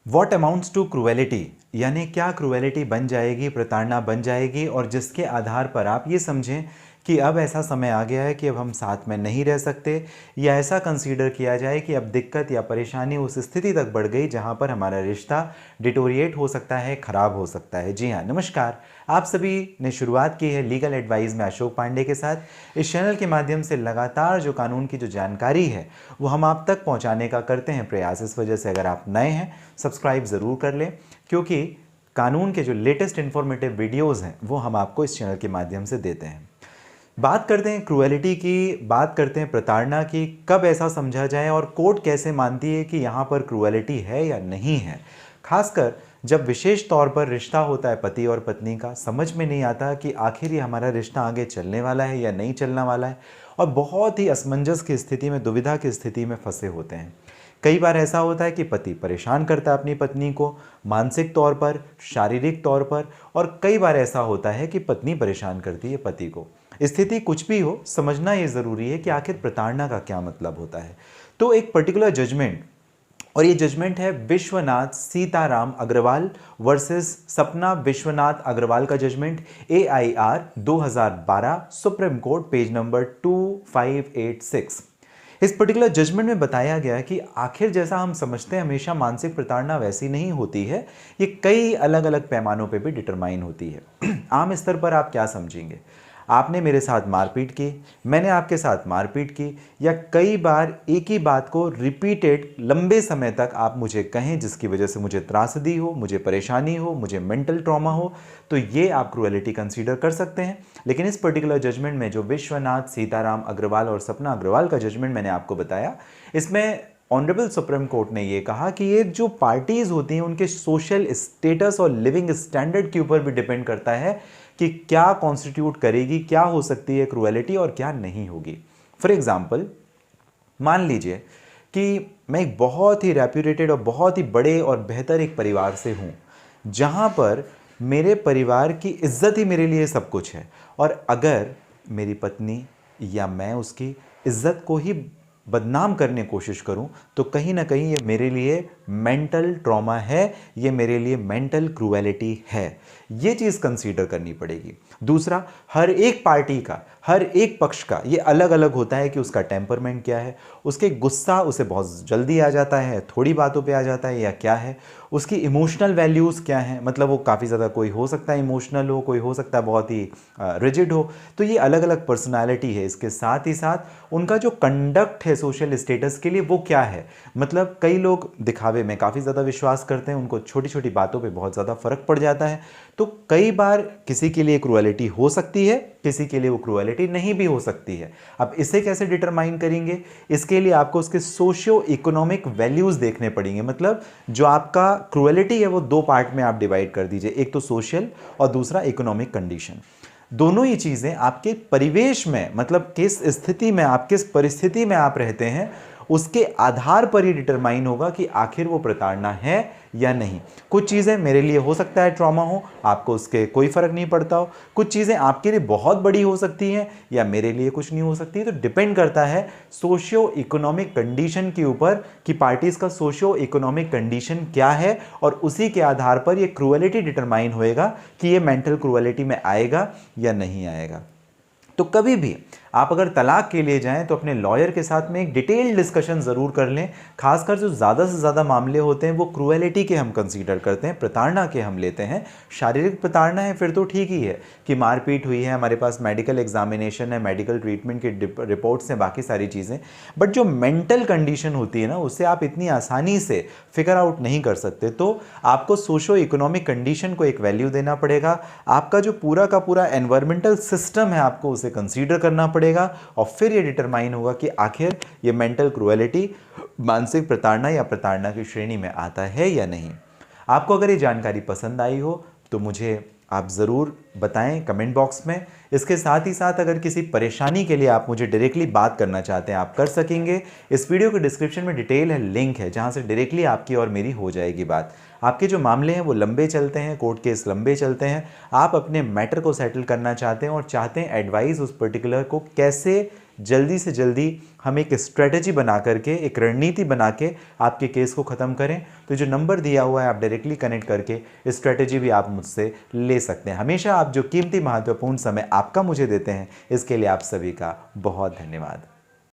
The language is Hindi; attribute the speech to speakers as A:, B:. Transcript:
A: वॉट अमाउंट्स टू क्रूएलिटी, यानी क्या क्रूएलिटी बन जाएगी, प्रताड़ना बन जाएगी और जिसके आधार पर आप ये समझें कि अब ऐसा समय आ गया है कि अब हम साथ में नहीं रह सकते, या ऐसा कंसीडर किया जाए कि अब दिक्कत या परेशानी उस स्थिति तक बढ़ गई जहां पर हमारा रिश्ता डिटोरिएट हो सकता है, खराब हो सकता है। जी हाँ, नमस्कार। आप सभी ने शुरुआत की है लीगल एडवाइस में अशोक पांडे के साथ। इस चैनल के माध्यम से लगातार जो कानून की जो जानकारी है वो हम आप तक पहुंचाने का करते हैं प्रयास। इस वजह से अगर आप नए हैं सब्सक्राइब ज़रूर कर लें, क्योंकि कानून के जो लेटेस्ट इन्फॉर्मेटिव वीडियोज़ हैं वो हम आपको इस चैनल के माध्यम से देते हैं। बात करते हैं क्रूएलिटी की, बात करते हैं प्रताड़ना की। कब ऐसा समझा जाए और कोर्ट कैसे मानती है कि यहाँ पर क्रूएलिटी है या नहीं है। खासकर जब विशेष तौर पर रिश्ता होता है पति और पत्नी का, समझ में नहीं आता कि आखिर ये हमारा रिश्ता आगे चलने वाला है या नहीं चलने वाला है, और बहुत ही असमंजस की स्थिति में, दुविधा की स्थिति में फंसे होते हैं। कई बार ऐसा होता है कि पति परेशान करता है अपनी पत्नी को मानसिक तौर पर, शारीरिक तौर पर, और कई बार ऐसा होता है कि पत्नी परेशान करती है पति को। स्थिति कुछ भी हो, समझना ये ज़रूरी है कि आखिर प्रताड़ना का क्या मतलब होता है। तो एक पर्टिकुलर जजमेंट, और ये जजमेंट है विश्वनाथ सीताराम अग्रवाल वर्सेस सपना विश्वनाथ अग्रवाल का judgment, AIR 2012, supreme court, page number 2586। इस पर्टिकुलर जजमेंट में बताया गया कि आखिर जैसा हम समझते हैं हमेशा मानसिक प्रताड़ना वैसी नहीं होती है, ये कई अलग अलग पैमानों पे भी डिटरमाइन होती है। आम स्तर पर आप क्या समझेंगे? आपने मेरे साथ मारपीट की, मैंने आपके साथ मारपीट की, या कई बार एक ही बात को रिपीटेड लंबे समय तक आप मुझे कहें जिसकी वजह से मुझे त्रासदी हो, मुझे परेशानी हो, मुझे मेंटल ट्रॉमा हो, तो ये आप क्रूएलिटी कंसीडर कर सकते हैं। लेकिन इस पर्टिकुलर जजमेंट में जो विश्वनाथ सीताराम अग्रवाल और सपना अग्रवाल का जजमेंट मैंने आपको बताया, इसमें ऑनरेबल सुप्रीम कोर्ट ने ये कहा कि ये जो पार्टीज होती हैं उनके सोशल स्टेटस और लिविंग स्टैंडर्ड के ऊपर भी डिपेंड करता है कि क्या कॉन्स्टिट्यूट करेगी, क्या हो सकती है क्रूएलिटी और क्या नहीं होगी। फॉर एग्जाम्पल, मान लीजिए कि मैं एक बहुत ही रेप्यूटेटेड और बहुत ही बड़े और बेहतर एक परिवार से हूँ, जहाँ पर मेरे परिवार की इज्जत ही मेरे लिए सब कुछ है, और अगर मेरी पत्नी या मैं उसकी इज्जत को ही बदनाम करने की कोशिश करूं, तो कहीं ना कहीं ये मेरे लिए मेंटल ट्रॉमा है, ये मेरे लिए मेंटल क्रूएलिटी है। ये चीज़ कंसीडर करनी पड़ेगी। दूसरा, हर एक पार्टी का, हर एक पक्ष का ये अलग अलग होता है कि उसका टेम्परमेंट क्या है, उसके गुस्सा उसे बहुत जल्दी आ जाता है, थोड़ी बातों पे आ जाता है, या क्या है, उसकी इमोशनल वैल्यूज़ क्या हैं, मतलब वो काफ़ी ज़्यादा, कोई हो सकता है इमोशनल हो, कोई हो सकता है बहुत ही रिजिड हो। तो ये अलग अलग पर्सनालिटी है। इसके साथ ही साथ उनका जो कंडक्ट है सोशल स्टेटस के लिए वो क्या है, मतलब कई लोग दिखावे में काफ़ी ज़्यादा विश्वास करते हैं, उनको छोटी छोटी बातों पे बहुत ज़्यादा फर्क पड़ जाता है। तो कई बार किसी के लिए क्रूएलिटी हो सकती है, किसी के लिए वो क्रूएलिटी नहीं भी हो सकती है। अब इसे कैसे डिटरमाइन करेंगे? इसके लिए आपको उसके सोशियो इकोनॉमिक वैल्यूज़ देखने पड़ेंगे। मतलब जो आपका क्रूएलिटी है वो दो पार्ट में आप डिवाइड कर दीजिए, एक तो सोशल और दूसरा इकोनॉमिक कंडीशन। दोनों ही चीज़ें आपके परिवेश में, मतलब किस स्थिति में आप, किस परिस्थिति में आप रहते हैं, उसके आधार पर ही डिटरमाइन होगा कि आखिर वो प्रताड़ना है या नहीं। कुछ चीज़ें मेरे लिए हो सकता है ट्रॉमा हो, आपको उसके कोई फ़र्क नहीं पड़ता हो। कुछ चीज़ें आपके लिए बहुत बड़ी हो सकती हैं या मेरे लिए कुछ नहीं हो सकती। तो डिपेंड करता है सोशियो इकोनॉमिक कंडीशन के ऊपर कि पार्टीज़ का सोशियो इकोनॉमिक कंडीशन क्या है, और उसी के आधार पर ये क्रूएलिटी डिटरमाइन होएगा कि ये मेंटल क्रूएलिटी में आएगा या नहीं आएगा। तो कभी भी आप अगर तलाक के लिए जाएं तो अपने लॉयर के साथ में एक डिटेल्ड डिस्कशन ज़रूर कर लें। खासकर जो ज़्यादा से ज़्यादा मामले होते हैं वो क्रूएलिटी के हम कंसीडर करते हैं, प्रताड़ना के हम लेते हैं। शारीरिक प्रताड़ना है फिर तो ठीक ही है कि मारपीट हुई है, हमारे पास मेडिकल एग्जामिनेशन है, मेडिकल ट्रीटमेंट की रिपोर्ट्स हैं, बाकी सारी चीज़ें। बट जो मेंटल कंडीशन होती है ना, उससे आप इतनी आसानी से फिगर आउट नहीं कर सकते। तो आपको सोशो इकोनॉमिक कंडीशन को एक वैल्यू देना पड़ेगा। आपका जो पूरा का पूरा एनवायरमेंटल सिस्टम है आपको उसे कंसीडर करना पड़ेगा, और फिर ये डिटरमाइन होगा कि आखिर ये मेंटल क्रूएलिटी, मानसिक प्रताड़ना या प्रताड़ना की श्रेणी में आता है या नहीं। आपको अगर ये जानकारी पसंद आई हो तो मुझे आप ज़रूर बताएं कमेंट बॉक्स में। इसके साथ ही साथ अगर किसी परेशानी के लिए आप मुझे डायरेक्टली बात करना चाहते हैं, आप कर सकेंगे। इस वीडियो के डिस्क्रिप्शन में डिटेल है, लिंक है, जहां से डायरेक्टली आपकी और मेरी हो जाएगी बात। आपके जो मामले हैं वो लंबे चलते हैं, कोर्ट केस लंबे चलते हैं, आप अपने मैटर को सेटल करना चाहते हैं और चाहते हैं एडवाइस उस पर्टिकुलर को कैसे जल्दी से जल्दी हम एक स्ट्रेटजी बना करके, एक रणनीति बना के आपके केस को ख़त्म करें। तो जो नंबर दिया हुआ है आप डायरेक्टली कनेक्ट करके स्ट्रेटजी भी आप मुझसे ले सकते हैं। हमेशा आप जो कीमती महत्वपूर्ण समय आपका मुझे देते हैं, इसके लिए आप सभी का बहुत धन्यवाद।